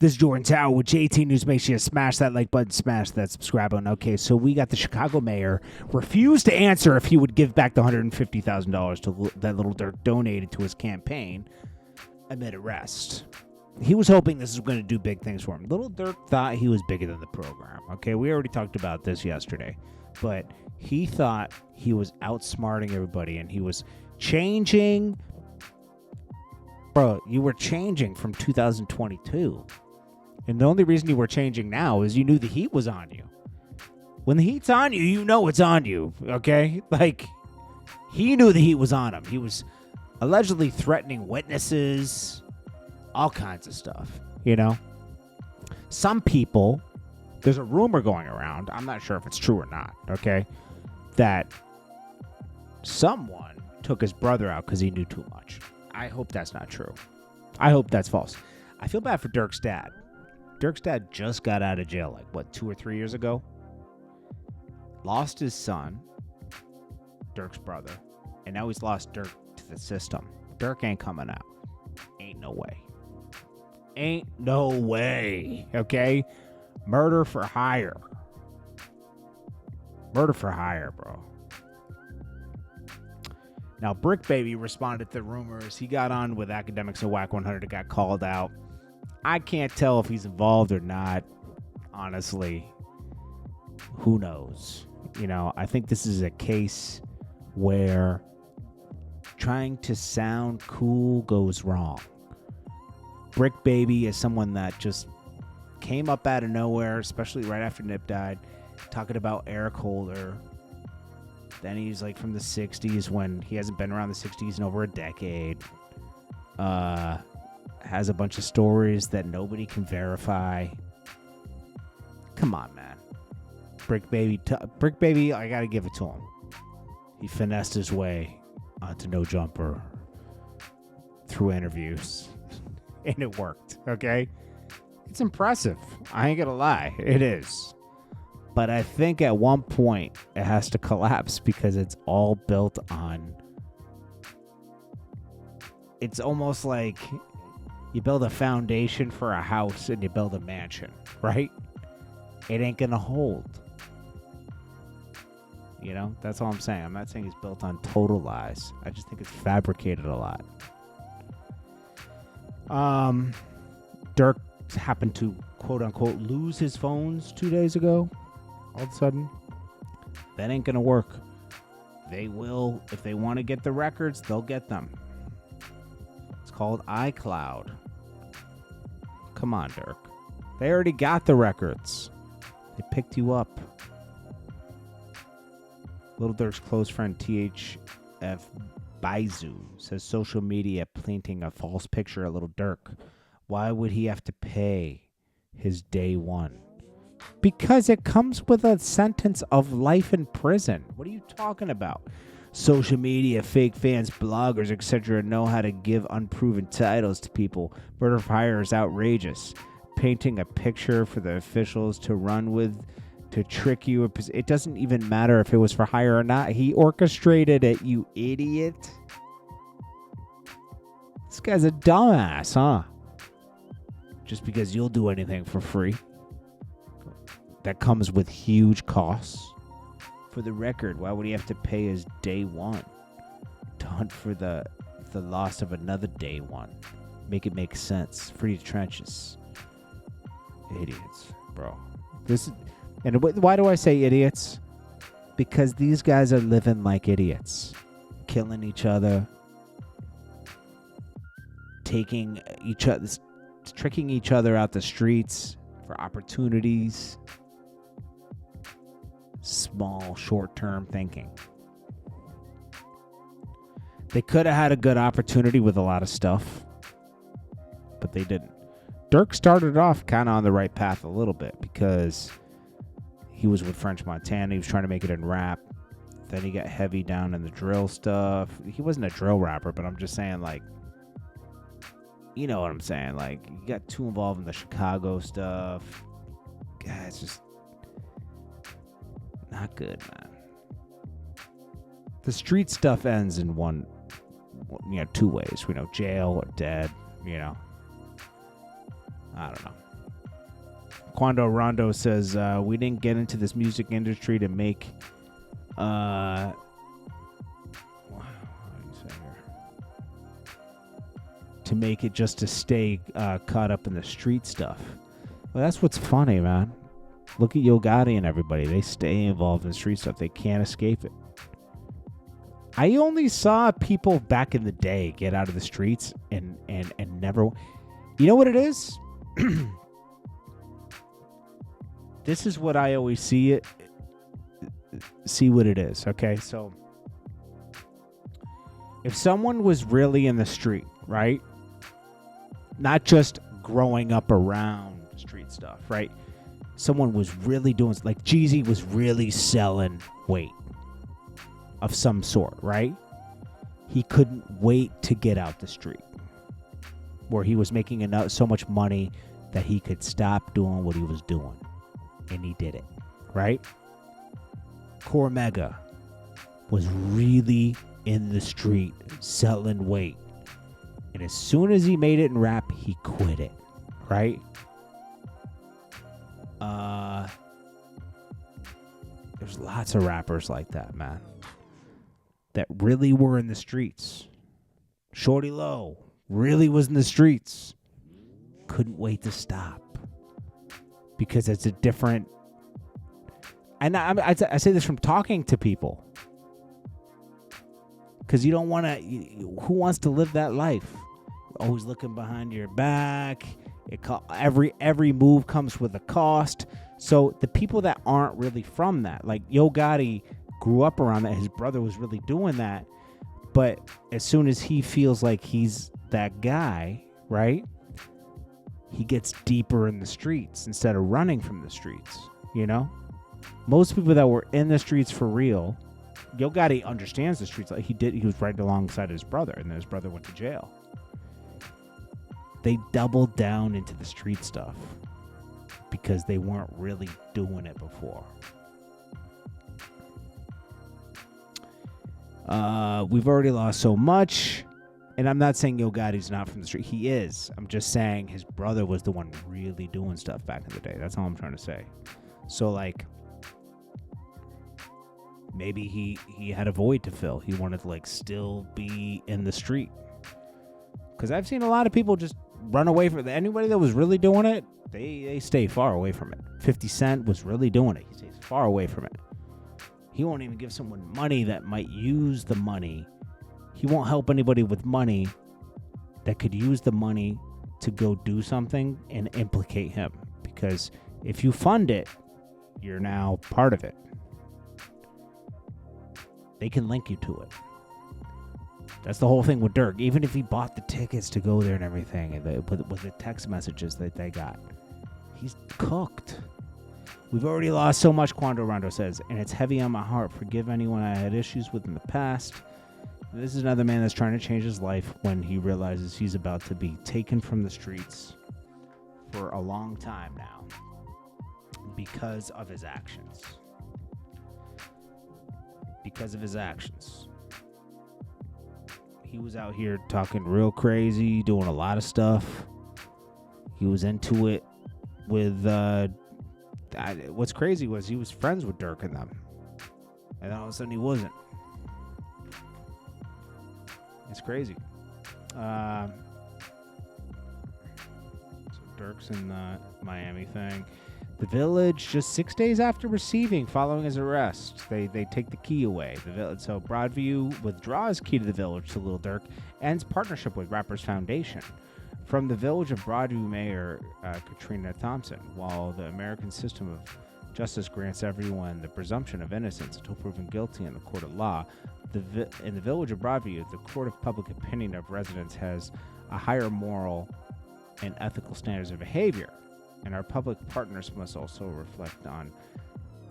This is Jordan Tower with JT News. Make sure you smash that like button, smash that subscribe button. Okay, so we got the Chicago mayor refused to answer if he would give back the $150,000 that Lil Durk donated to his campaign amid arrest. He was hoping this was going to do big things for him. Lil Durk thought he was bigger than the program. Okay, we already talked about this yesterday, but he thought he was outsmarting everybody and he was changing. Bro, you were changing from 2022. And the only reason you were changing now is you knew the heat was on you. When the heat's on you, you know it's on you, okay? Like, he knew the heat was on him. He was allegedly threatening witnesses, all kinds of stuff, you know? Some people, there's a rumor going around, I'm not sure if it's true or not, okay, that someone took his brother out because he knew too much. I hope that's not true. I hope that's false. I feel bad for Durk's dad. Durk's dad just got out of jail, 2 or 3 years ago? Lost his son, Durk's brother, and now he's lost Durk to the system. Durk ain't coming out. Ain't no way. Ain't no way, okay? Murder for hire. Murder for hire, bro. Now, Bricc Baby responded to rumors. He got on with Academics and Whack 100 and got called out. I can't tell if he's involved or not. Honestly, who knows? You know, I think this is a case where trying to sound cool goes wrong. Bricc Baby is someone that just came up out of nowhere, especially right after Nip died, talking about Eric Holder. Then he's from the 60s when he hasn't been around the 60s in over a decade. Has a bunch of stories that nobody can verify. Come on, man. Bricc Baby, I got to give it to him. He finessed his way onto No Jumper through interviews. And it worked, okay? It's impressive. I ain't going to lie. It is. But I think at one point it has to collapse because it's all built on... It's almost like you build a foundation for a house and you build a mansion, right? It ain't going to hold. You know, that's all I'm saying. I'm not saying it's built on total lies. I just think it's fabricated a lot. Durk happened to, quote unquote, lose his phones 2 days ago. All of a sudden, that ain't going to work. They will, if they want to get the records, they'll get them. It's called iCloud. Come on, Durk. They already got the records. They picked you up. Lil Durk's close friend THF Baizu says social media painting a false picture of Lil Durk. Why would he have to pay his day one? Because it comes with a sentence of life in prison. What are you talking about? Social media, fake fans, bloggers, etc. know how to give unproven titles to people. Murder for hire is outrageous. Painting a picture for the officials to run with to trick you. It doesn't even matter if it was for hire or not. He orchestrated it, you idiot. This guy's a dumbass, huh? Just because you'll do anything for free. That comes with huge costs. For the record, why would he have to pay his day one to hunt for the loss of another day one? Make it make sense. Free the trenches. Idiots, bro. Why do I say idiots? Because these guys are living like idiots. Killing each other. Tricking each other out the streets for opportunities. Small, short-term thinking. They could have had a good opportunity with a lot of stuff, but they didn't. Durk started off kind of on the right path a little bit because he was with French Montana. He was trying to make it in rap. Then he got heavy down in the drill stuff. He wasn't a drill rapper, but I'm just saying, you know what I'm saying? He got too involved in the Chicago stuff. God, it's just not good, man. The street stuff ends in two ways. Jail or dead, I don't know. Quando Rondo says, we didn't get into this music industry to make it just to stay caught up in the street stuff. Well, that's what's funny, man. Look at Yo Gotti and everybody. They stay involved in street stuff. They can't escape it. I only saw people back in the day get out of the streets and never... You know what it is? This is what I always see what it is, okay? So, if someone was really in the street, right? Not just growing up around street stuff, right? Someone was really doing... Like, Jeezy was really selling weight of some sort, right? He couldn't wait to get out the street, where he was making so much money that he could stop doing what he was doing. And he did it, right? Cormega was really in the street selling weight. And as soon as he made it in rap, he quit it, right? There's lots of rappers like that, man, that really were in the streets. Shorty Low really was in the streets. Couldn't wait to stop. Because it's a different... And I say this from talking to people. Because you don't want to... Who wants to live that life? Always looking behind your back. Every move comes with a cost. So the people that aren't really from that, like Yo Gotti grew up around that. His brother was really doing that. But as soon as he feels like he's that guy, right? He gets deeper in the streets instead of running from the streets, you know? Most people that were in the streets for real, Yo Gotti understands the streets. Like he was right alongside his brother, and then his brother went to jail. They doubled down into the street stuff because they weren't really doing it before. We've already lost so much. And I'm not saying Yo Gotti's not from the street. He is. I'm just saying his brother was the one really doing stuff back in the day. That's all I'm trying to say. So, like, maybe he had a void to fill. He wanted to, like, still be in the street. Because I've seen a lot of people just run away from it. Anybody that was really doing it, they stay far away from it. 50 Cent was really doing it. He stays far away from it. He won't even give someone money that might use the money. He won't help anybody with money that could use the money to go do something and implicate him. Because if you fund it, you're now part of it. They can link you to it. That's the whole thing with Durk. Even if he bought the tickets to go there and everything, and with the text messages that they got, he's cooked. We've already lost so much, Quando Rondo says, and it's heavy on my heart. Forgive anyone I had issues with in the past. This is another man that's trying to change his life when he realizes he's about to be taken from the streets for a long time now because of his actions. Because of his actions. He was out here talking real crazy, doing a lot of stuff. He was into it with... what's crazy was he was friends with Durk and them. And then all of a sudden he wasn't. It's crazy. So Durk's in the Miami thing. The Village, just 6 days after following his arrest, they take the key away. The Village, so Broadview withdraws key to the Village to Lil Durk, ends partnership with Rappers Foundation. From the Village of Broadview Mayor Katrina Thompson, while the American system of justice grants everyone the presumption of innocence until proven guilty in the court of law, in the Village of Broadview, the court of public opinion of residents has a higher moral and ethical standards of behavior, and our public partners must also reflect on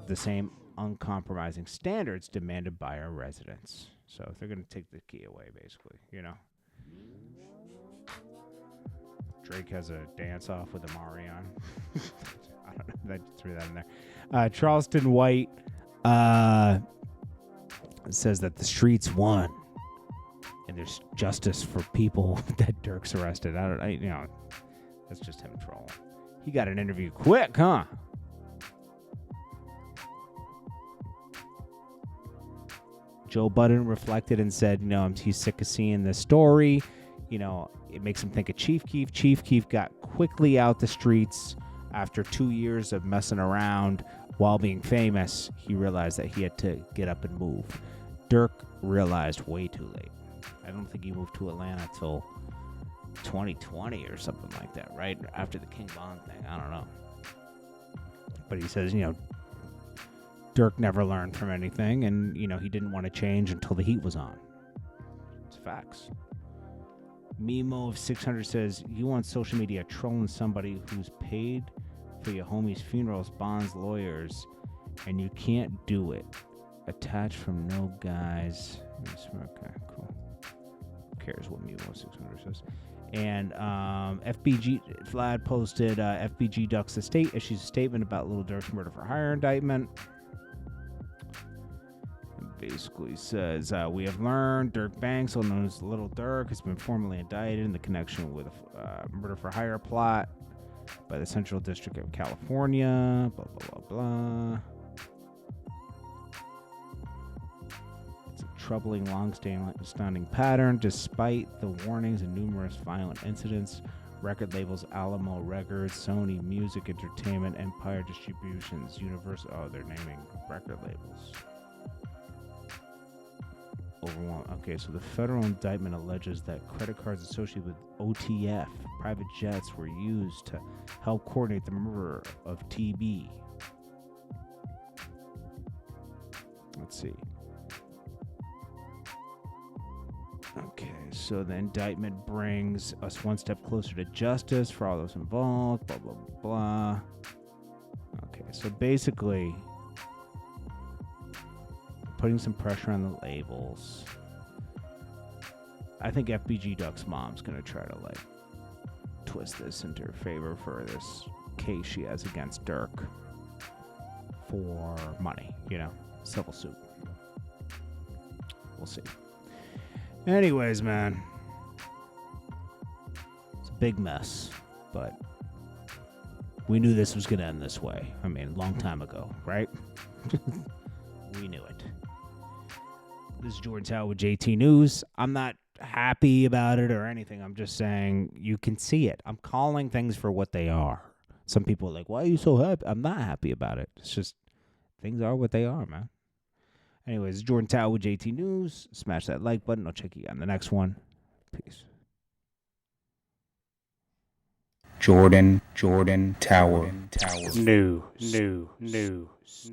the same uncompromising standards demanded by our residents. So they're going to take the key away, basically, you know. Drake has a dance-off with Amari on. I don't know. I threw that in there. Charleston White says that the streets won, and there's justice for people that Durk's arrested. That's just him trolling. He got an interview quick, huh? Joe Budden reflected and said, he's sick of seeing this story. It makes him think of Chief Keef. Chief Keef got quickly out the streets after 2 years of messing around while being famous. He realized that he had to get up and move. Durk realized way too late. I don't think he moved to Atlanta till 2020 or something like that, right after the King Von thing. I don't know. But he says, Durk never learned from anything, and, he didn't want to change until the heat was on. It's facts. Mimo of 600 says, you on social media trolling somebody who's paid for your homie's funerals, bonds, lawyers, and you can't do it. Attached from no guys. Okay, cool. Who cares what Mimo 600 says? And FBG Vlad posted FBG Ducks Estate issues a statement about Lil Durk's murder for hire indictment. It basically says, we have learned Durk Banks, also known as Lil Durk, has been formally indicted in the connection with a murder for hire plot by the Central District of California. Blah, blah, blah, blah. Troubling, long-standing pattern. Despite the warnings and numerous violent incidents, record labels Alamo Records, Sony Music Entertainment, Empire Distributions, Universal. Oh, they're naming record labels. Okay, so the federal indictment alleges that credit cards associated with OTF, private jets, were used to help coordinate the murder of TB. Let's see. Okay, so the indictment brings us one step closer to justice for all those involved, blah, blah, blah. Okay, so basically, putting some pressure on the labels. I think FBG Duck's mom's going to try to, twist this into her favor for this case she has against Durk for money, civil suit. We'll see. Anyways, man, it's a big mess, but we knew this was going to end this way. I mean, a long time ago, right? We knew it. This is Jordan Tower with JT News. I'm not happy about it or anything. I'm just saying you can see it. I'm calling things for what they are. Some people are like, why are you so happy? I'm not happy about it. It's just things are what they are, man. Anyways, Jordan Tower with JT News. Smash that like button. I'll check you on the next one. Peace. Jordan Tower. News.